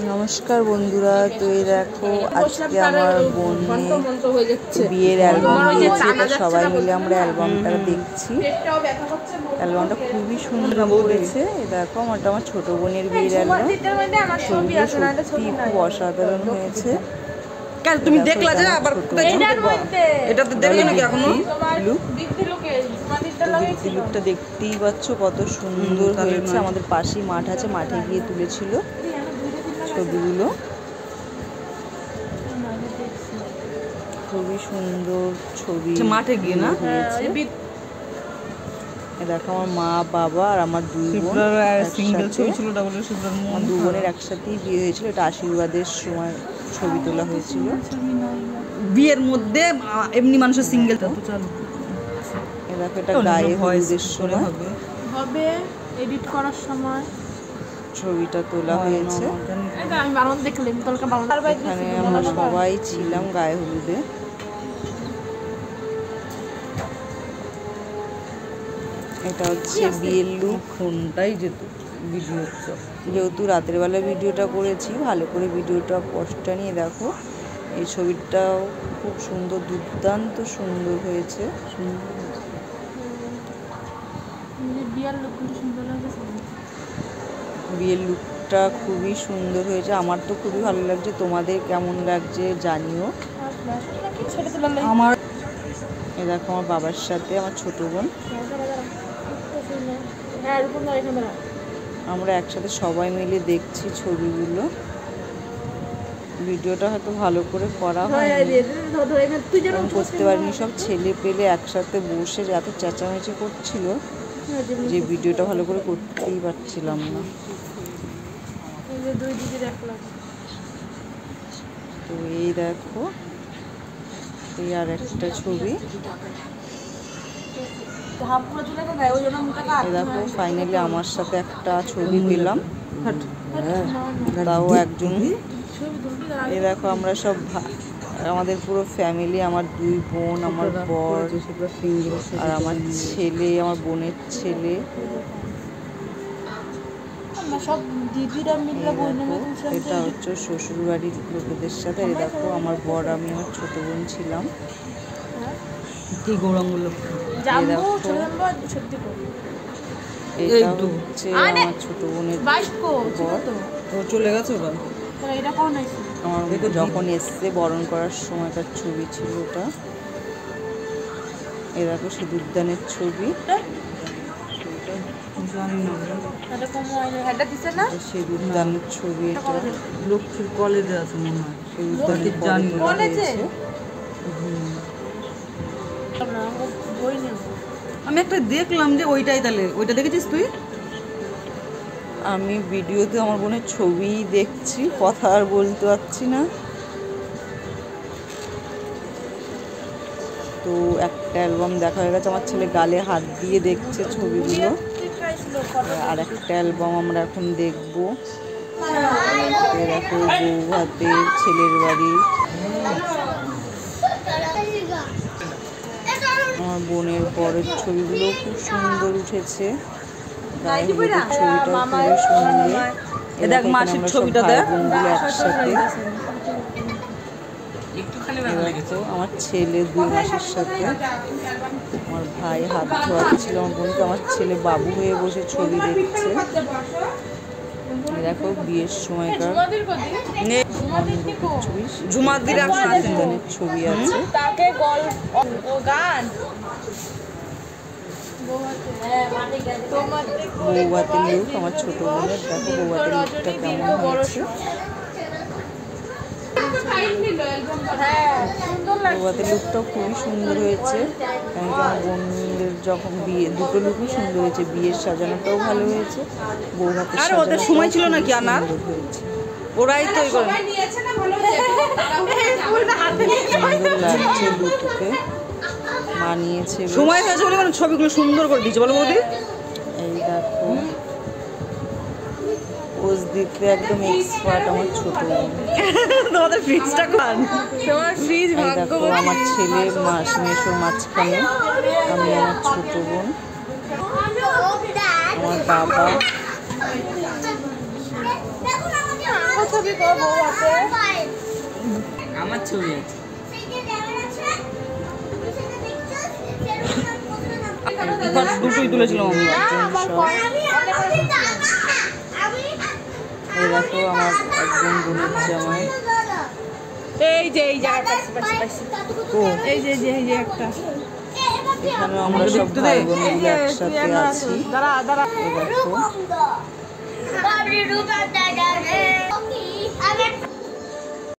নমস্কার বন্ধুরা, তো এই দেখো আজকে আমার বোনের বিয়ের অ্যালবাম দিয়েছে। তো সবাই মিলে আমরা অ্যালবামটা দেখছি। অ্যালবামটা খুবই সুন্দর করেছে। এই দেখো আমার ছোট বোনের বিয়ের অ্যালবাম। ছবিগুলো সত্যি খুব অসাধারণ হয়েছে। তুমি দেখলা যে আবার এটাতে দেখলে নাকি এখনো লুকটা দেখতেই পাচ্ছ কত সুন্দর হয়েছে। আমাদের পাশেই মাঠ আছে, মাঠে গিয়ে তুলেছিল ছবিগুলো। খুবই সুন্দর ছবি মাঠে গিয়ে না হয়েছে। দেখো আমার মা বাবা আর আমার দুই বোন দু বোনের একসাথেই বিয়ে হয়েছিল। এটা আশীর্বাদের সময় ছবি তোলা হয়েছিল। বিয়ের মধ্যে এমনি মানুষের সিঙ্গেল তো দেখো এটা গায়ে হলুদের সময় হবে এডিট করার সময় ছবিটা তোলা হয়েছে। এখানে আমরা সবাই ছিলাম গায়ে হলুদে। এটা হচ্ছে বিয়ের লুক। ফোনটাই যেত ভিডিও, যেহেতু রাতের বেলা ভিডিওটা করেছি, ভালো করে ভিডিওটা পোস্টটা নিয়ে দেখো। এই ছবিটাও খুব সুন্দর, দুর্দান্ত সুন্দর হয়েছে। বিয়ের লুকটা খুবই সুন্দর হয়েছে। আমার তো খুবই ভালো লাগছে। তোমাদের কেমন লাগছে জানিও। আমার এই দেখো আমার বাবার সাথে আমার ছোট বোন, আমরা একসাথে সবাই মিলে দেখছি ছবিগুলো। ভিডিওটা হয়তো ভালো করে করা হয়নি, করতে পারিনি। সব ছেলে পেলে একসাথে বসে এত চেঁচামেচি করছিল যে ভিডিওটা ভালো করে করতেই পারছিলাম না। তো এই দেখো, এই আর একটা ছবি। দেখো ফাইনালি আমার সাথে একটা ছবি পেলাম, তাও একজন। এই দেখো আমরা সব আমাদের পুরো ফ্যামিলি, আমার দুই বোন, আমার বর আর আমার ছেলে, আমার বোনের ছেলে। এটা হচ্ছে শ্বশুর বাড়ির লোকেদের সাথে। এই দেখো আমার বর, আমি আমার ছোট বোন ছিলাম। কি গৌরাঙ্গুলো এটা হচ্ছে আমার ছোট বোনের বর। চলে গেছে ওরা। আমার যখন এসছে বরণ করার সময়কার ছবি ছিল ওটা। এ দেখো সিঁদুরদানের ছবি। সিঁদুরদানের ছবি। এটা লক্ষ্মীর কলেজে আছে মনে হয়। সিঁদুরদানের হয়েছে। আমি একটা দেখলাম যে ওইটাই, তাহলে ওইটা দেখেছিস তুই? আমি ভিডিওতে আমার বোনের ছবি দেখছি, কথা আর বলতে পারছি না। তো একটা অ্যালবাম দেখা হয়ে গেছে। আমার ছেলে গালে হাত দিয়ে দেখছে ছবিগুলো। আর একটা অ্যালবাম আমরা এখন দেখবো। দেখো বউ হাতে ছেলের বাড়ি। আমার বোনের বরের ছবিগুলো খুব সুন্দর উঠেছে। গায়ে হলুদের ছবিটাও খুবই সুন্দর। দেখ মাসির ছবিটা দেখ একসাথে। আমার ছেলে দুই মাসের সাথে আমার ভাই হাত ধোয়াচ্ছিল আমার বোনকে। আমার ছেলে বাবু হয়ে বসে ছবি দেখছে। দেখো বিয়ের সময়কার ছবি আছে। বৌভাতের লুক আমার ছোট বোনের। দেখো বৌভাতের লুকটা কেমন হয়েছে। বৌভাতের লুকটাও খুবই সুন্দর হয়েছে। কারণ কি আমার বোনদের যখন বিয়ে, দুটো লুকই সুন্দর হয়েছে। বিয়ের সাজানোটাও ভালো হয়েছে, বৌভাতের সাজানোটাও সময় ছিল নাকি আনার হয়েছে। ওরাই তো সুন্দর লাগছে দুটোকে, মানিয়েছে। সময় হয়েছে বলে মানে ছবিগুলো সুন্দর করে দিয়েছে বলো বৌদি। এই দেখো পোজ দিতে একদম এক্সপার্ট আমার ছোট বোন। তোমাদের ফ্রিজটা খান, তোমার ফ্রিজ দেখো আমার ছেলে মেশোর মাঝখানে, আমি আমার ছোট বোন, আমার বাবা। আমার ছবি আছে। দুটোই তুলেছিলাম আমি। এই দেখো আমার একজন বোন হচ্ছে আমার এই যে এই জায়গাটা ও এই যে একটা এখানে আমরা সব ভাই বোন মিলে একসাথে আছি। দাঁড়া দাঁড়া এই দেখো